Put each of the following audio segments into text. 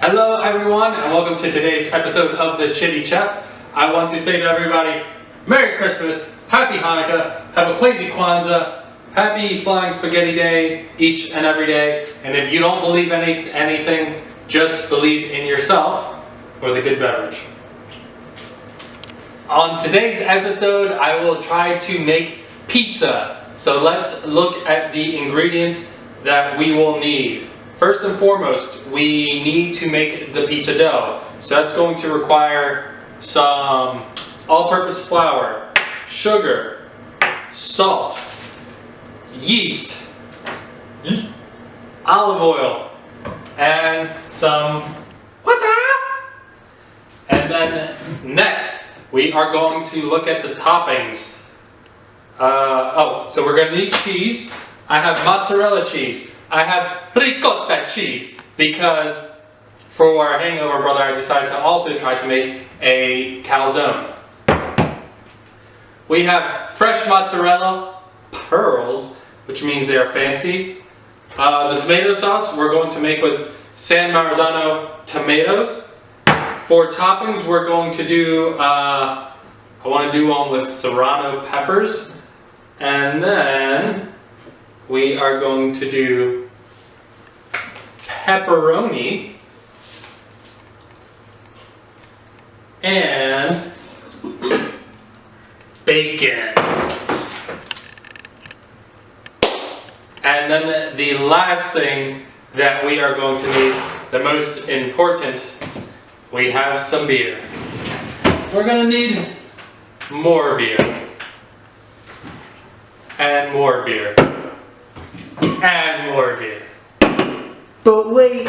Hello everyone and welcome to today's episode of the Chitty Chef. I want to say to everybody, Merry Christmas, Happy Hanukkah, have a crazy Kwanzaa, Happy Flying Spaghetti Day each and every day. And if you don't believe anything, just believe in yourself or the good beverage. On today's episode, I will try to make pizza. So let's look at the ingredients that we will need. First and foremost, we need to make the pizza dough. So that's going to require some all-purpose flour, sugar, salt, yeast, olive oil, and some And then next, we are going to look at the toppings. So we're going to need cheese. I have mozzarella cheese. I have ricotta cheese because for our hangover brother I decided to also try to make a calzone. We have fresh mozzarella pearls, which means they are fancy. The tomato sauce we're going to make with San Marzano tomatoes. For toppings we're going to do, I want to do one with serrano peppers, and then we are going to do pepperoni and bacon. And then the last thing that we are going to need, the most important, we have some beer. We're going to need more beer. And more beer. And more beer. But wait,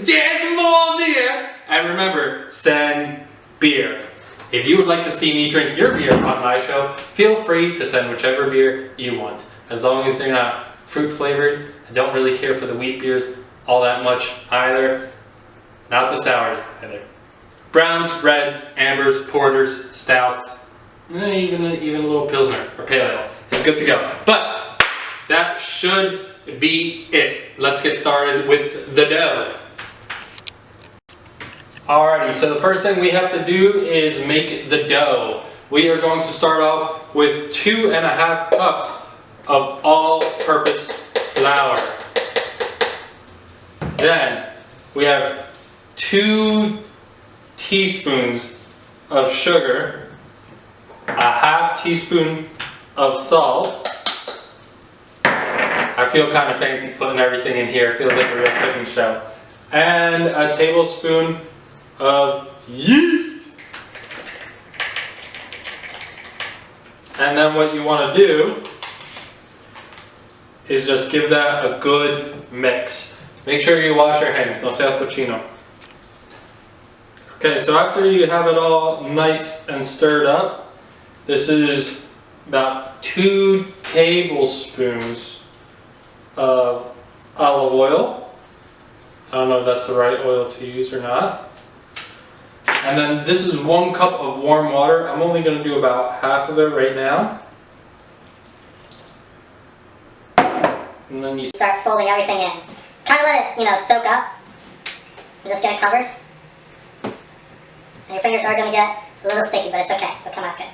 there's more beer! And remember, send beer. If you would like to see me drink your beer on my show, feel free to send whichever beer you want. As long as they're not fruit flavored. I don't really care for the wheat beers all that much either. Not the sours either. Browns, reds, ambers, porters, stouts, even a little pilsner or pale ale. It's good to go. But that should be it. Let's get started with the dough. Alrighty, so the first thing we have to do is make the dough. We are going to start off with 2.5 cups of all-purpose flour. Then we have 2 teaspoons of sugar, a 1/2 teaspoon of salt. I feel kind of fancy putting everything in here. It feels like a real cooking show. And a tablespoon of yeast. And then what you want to do is just give that a good mix. Make sure you wash your hands. No seas cochino. Okay, so after you have it all nice and stirred up, this is about 2 tablespoons of olive oil. I don't know if that's the right oil to use or not. And then this is 1 cup of warm water. I'm only going to do about half of it right now. And then you start folding everything in. Kind of let it, soak up. And just get it covered. And your fingers are going to get a little sticky, but it's okay. It'll come out good.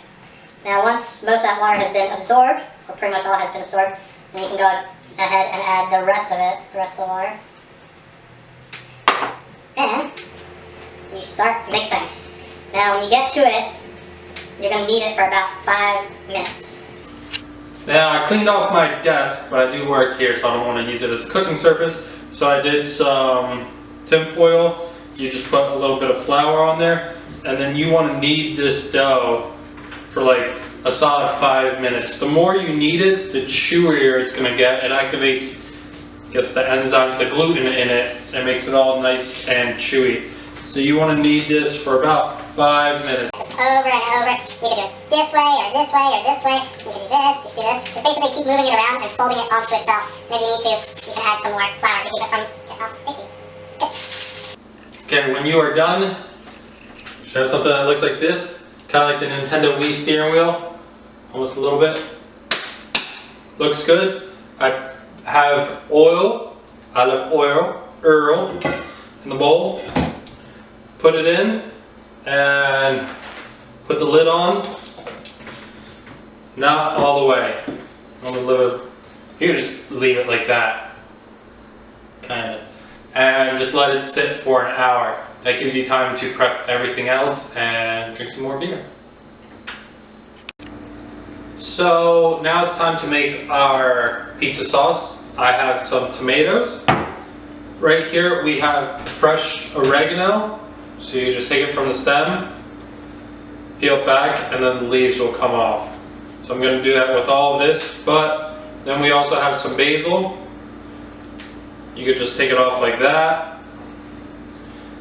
Now once most of that water has been absorbed, or pretty much all has been absorbed, then you can go ahead and add the rest of it, the rest of the water. And you start mixing. Now when you get to it, you're going to knead it for about 5 minutes. Now I cleaned off my desk, but I do work here, so I don't want to use it as a cooking surface. So I did some tin foil. You just put a little bit of flour on there, and then you want to knead this dough for like a solid 5 minutes. The more you knead it, the chewier it's going to get. It gets the enzymes, the gluten in it, and makes it all nice and chewy. So you want to knead this for about 5 minutes. Over and over. You can do it this way, or this way, or this way. You can do this, you can do this. Just basically keep moving it around and folding it onto itself. And if you need to, you can add some more flour to keep it from getting all sticky. Okay, when you are done, show something that looks like this. Kind of like the Nintendo Wii steering wheel. Almost a little bit. Looks good. I have oil, olive oil, in the bowl, put it in, and put the lid on. Not all the way. I'm gonna you can just leave it like that, kind of, and just let it sit for an hour. That gives you time to prep everything else and drink some more beer. So now it's time to make our pizza sauce. I have some tomatoes. Right here we have fresh oregano. So you just take it from the stem, peel it back, and then the leaves will come off. So I'm going to do that with all of this, but then we also have some basil. You could just take it off like that.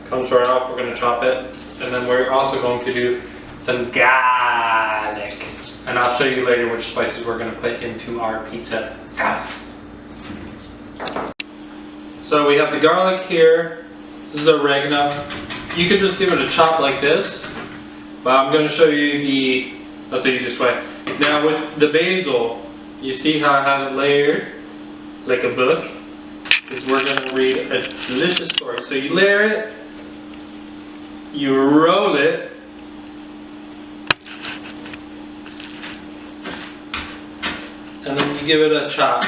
Comes right off, we're going to chop it. And then we're also going to do some garlic. And I'll show you later which spices we're going to put into our pizza sauce. So we have the garlic here. This is the oregano. You could just give it a chop like this, but I'm going to show you that's the easiest way. Now with the basil, you see how I have it layered like a book? Because we're going to read a delicious story. So you layer it, you roll it, and then you give it a chop.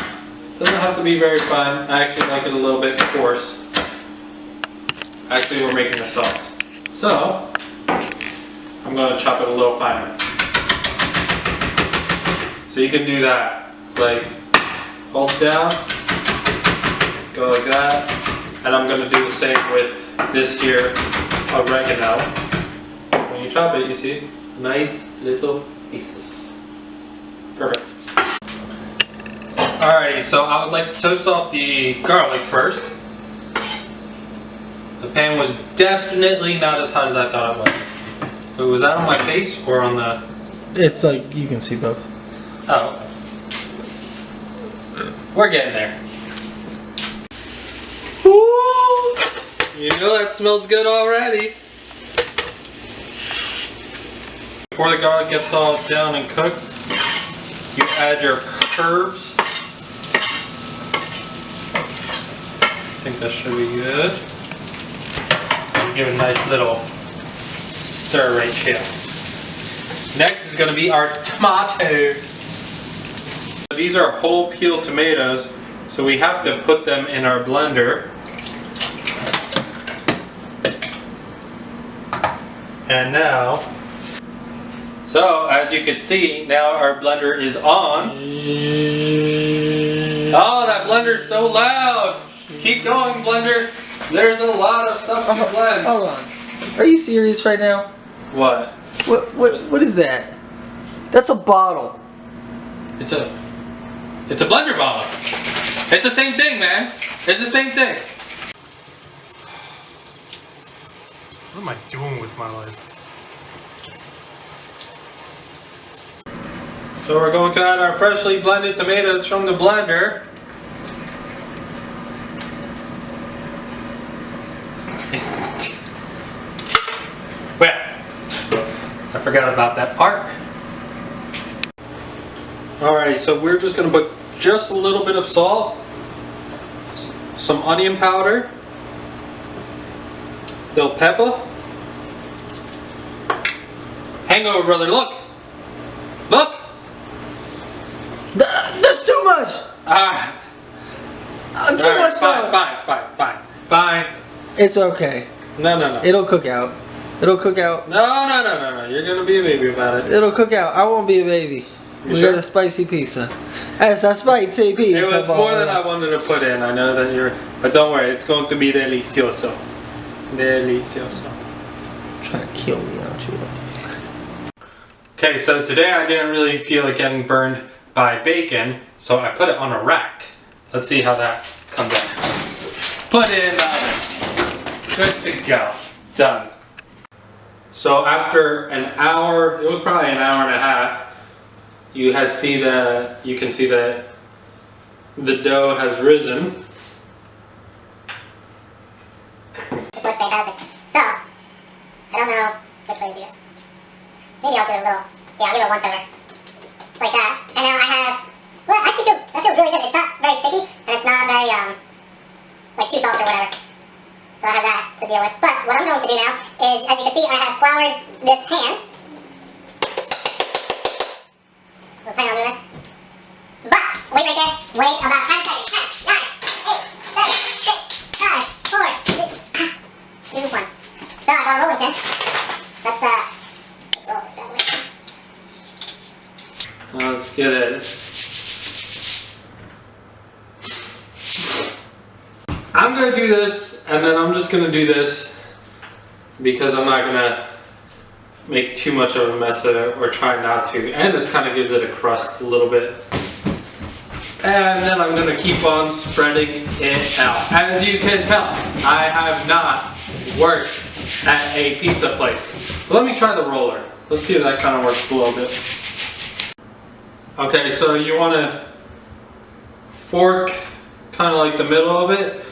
Doesn't have to be very fine. I actually like it a little bit coarse. Actually, we're making a sauce. So, I'm going to chop it a little finer. So you can do that. Like, hold down, go like that. And I'm going to do the same with this here oregano. When you chop it, you see, nice little pieces. Perfect. Alrighty, so I would like to toast off the garlic first. The pan was definitely not as hot as I thought it was. But was that on my face or on the... It's like, you can see both. Oh. We're getting there. Woo! You know that smells good already. Before the garlic gets all down and cooked, you add your herbs. I think that should be good. Give it a nice little stir right here. Next is going to be our tomatoes. These are whole peeled tomatoes, so we have to put them in our blender. And now, so as you can see, now our blender is on. Oh, that blender's so loud! Keep going, blender. There's a lot of stuff to blend. Hold on. Are you serious right now? What? What is that? That's a bottle. It's a blender bottle. It's the same thing, man. It's the same thing. What am I doing with my life? So we're going to add our freshly blended tomatoes from the blender. Well, I forgot about that part. Alright, so we're just going to put just a little bit of salt, some onion powder, little pepper. Hangover, brother, look! Look! That's too much! Too much sauce! Fine. It's okay. No. It'll cook out. It'll cook out. No. You're gonna be a baby about it. It'll cook out. I won't be a baby. We got a spicy pizza. It's a spicy pizza. It was more than I wanted to put in. I know that you're... But don't worry, it's going to be delicioso. Delicioso. Try to kill me, aren't you? Okay, so today I didn't really feel like getting burned by bacon, so I put it on a rack. Let's see how that comes out. Put it in the oven. Good to go. Done. So after an hour, it was probably an hour and a half, you can see that the dough has risen. This looks fantastic. So, I don't know which way to do this. Maybe I'll do it a little, I'll give it a once over. Like that. And now I have, well, it actually that feels really good. It's not very sticky, and it's not very, like too soft or whatever. So I have that. to deal with. But what I'm going to do now is, as you can see, I have floured this pan. So plan on doing that. But wait right there. Wait about 10 seconds. 10, 9, 8, 7, 6, 5, 4, 3, 2, 1. So I got a rolling pin. Let's roll this bad boy. Let's get it. I'm gonna do this, and then I'm just gonna do this because I'm not gonna make too much of a mess of it, or try not to. And this kind of gives it a crust a little bit. And then I'm gonna keep on spreading it out. As you can tell, I have not worked at a pizza place. But let me try the roller. Let's see if that kind of works a little bit. Okay, so you want to fork kind of like the middle of it.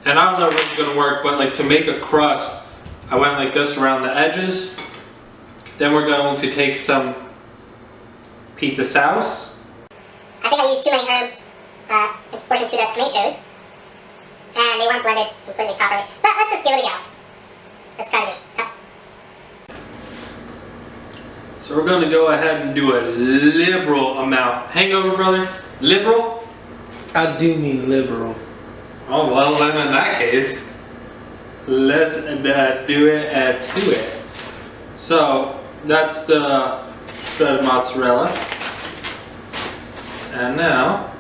And I don't know if it's going to work, but like to make a crust, I went like this around the edges. Then we're going to take some pizza sauce. I think I used too many herbs in proportion to the tomatoes. And they weren't blended completely properly. But let's just give it a go. Let's try to do it. So we're going to go ahead and do a liberal amount. Hangover, brother? Liberal? I do mean liberal. Oh, well then in that case, let's do it to it. So that's the shredded mozzarella. And now,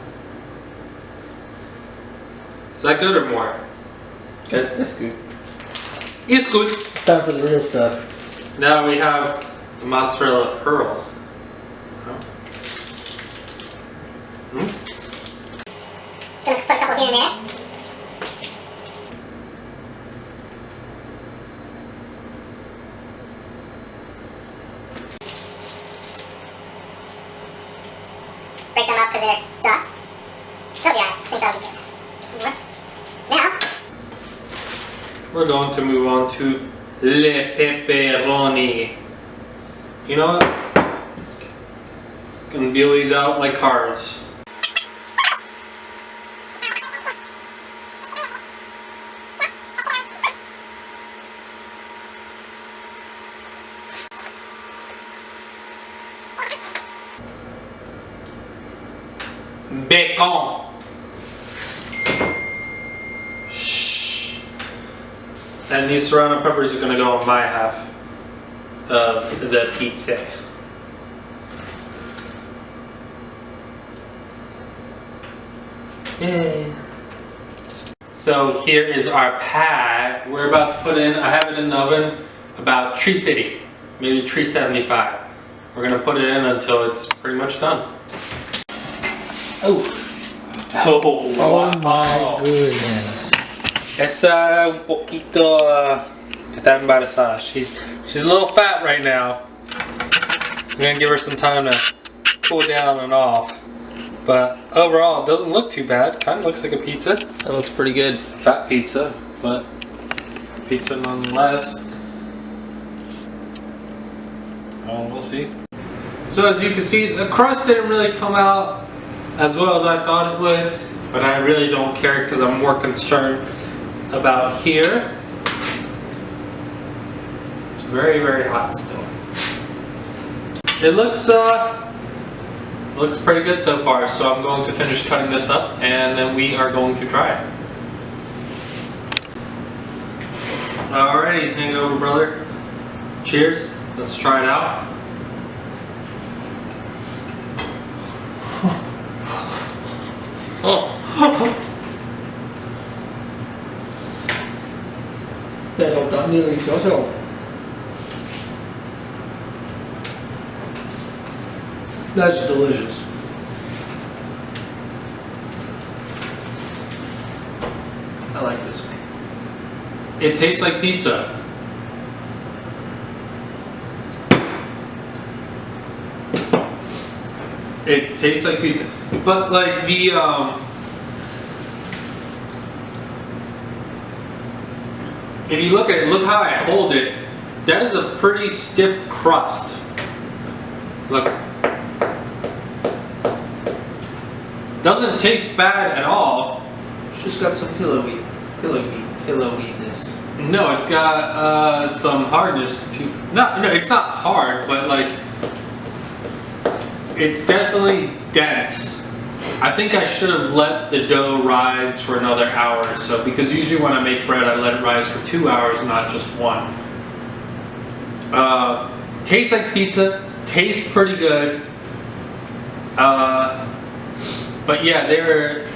is that good or more? It's good. It's good. It's time for the real stuff. Now we have the mozzarella pearls. Just gonna put a couple here and there. Break them up because they're stuck. They'll be alright. I think that'll be good. More. Now, We're going to move on to le pepperoni. You know what? Gonna deal these out like cards. Bacon. Shh. And these serrano peppers are gonna go on my half of the pizza. Yay. So here is our pie. We're about to put in, I have it in the oven about 350, maybe 375. We're gonna put it in until it's pretty much done. Oh. Oh my goodness. Esa un poquito está embarazada. She's a little fat right now. I'm gonna give her some time to cool down and off. But overall, it doesn't look too bad. Kind of looks like a pizza. That looks pretty good. Fat pizza, but pizza nonetheless. Oh, we'll see. So as you can see, the crust didn't really come out as well as I thought it would, but I really don't care because I'm more concerned about here. It's very, very hot still. It looks pretty good so far, so I'm going to finish cutting this up and then we are going to try it. Alrighty, hangover brother. Cheers. Let's try it out. Oh. Pero tan delicioso. That's delicious. I like this one. It tastes like pizza. It tastes like pizza. But like the if you look at it, look how I hold it. That is a pretty stiff crust. Look. Doesn't taste bad at all. It's just got some pillowiness. No, it's got some hardness to. No, it's not hard, but like it's definitely dense. I think I should have let the dough rise for another hour or so, because usually when I make bread, I let it rise for 2 hours, not just 1. Tastes like pizza. Tastes pretty good. But yeah, they're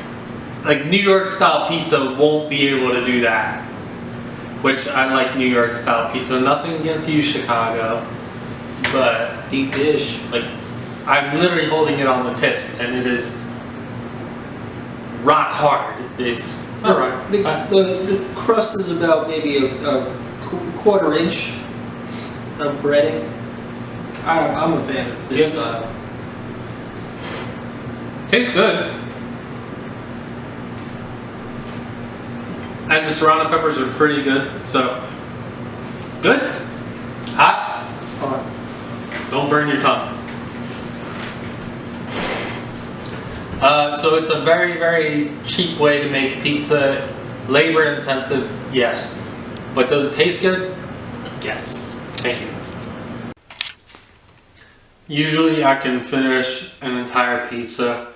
like New York style pizza won't be able to do that. Which I like New York style pizza. Nothing against you, Chicago, but Deep dish. like I'm literally holding it on the tips, and it is rock hard. It's All right. The crust is about maybe a quarter inch of breading. I'm a fan of this style. Tastes good. And the serrano peppers are pretty good. So, good. Hot. Don't burn your tongue. So it's a very, very cheap way to make pizza. Labor intensive, yes. But does it taste good? Yes. Thank you. Usually I can finish an entire pizza,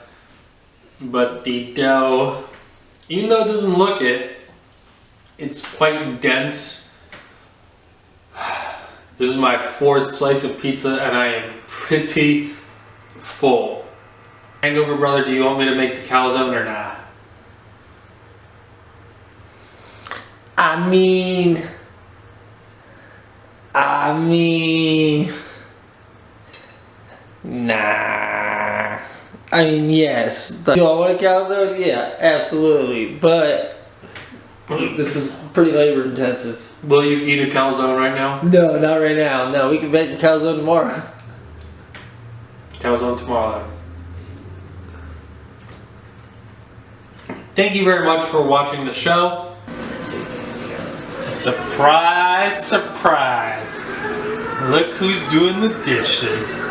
but the dough, even though it doesn't look it, it's quite dense. This is my 4th slice of pizza and I am pretty full. Hangover brother, do you want me to make the calzone or not? I mean, nah. I mean, yes. Do I want a calzone? Yeah, absolutely. But this is pretty labor intensive. Will you eat a calzone right now? No, not right now. No, we can make a calzone tomorrow. Calzone tomorrow then. Thank you very much for watching the show. Surprise, surprise. Look who's doing the dishes.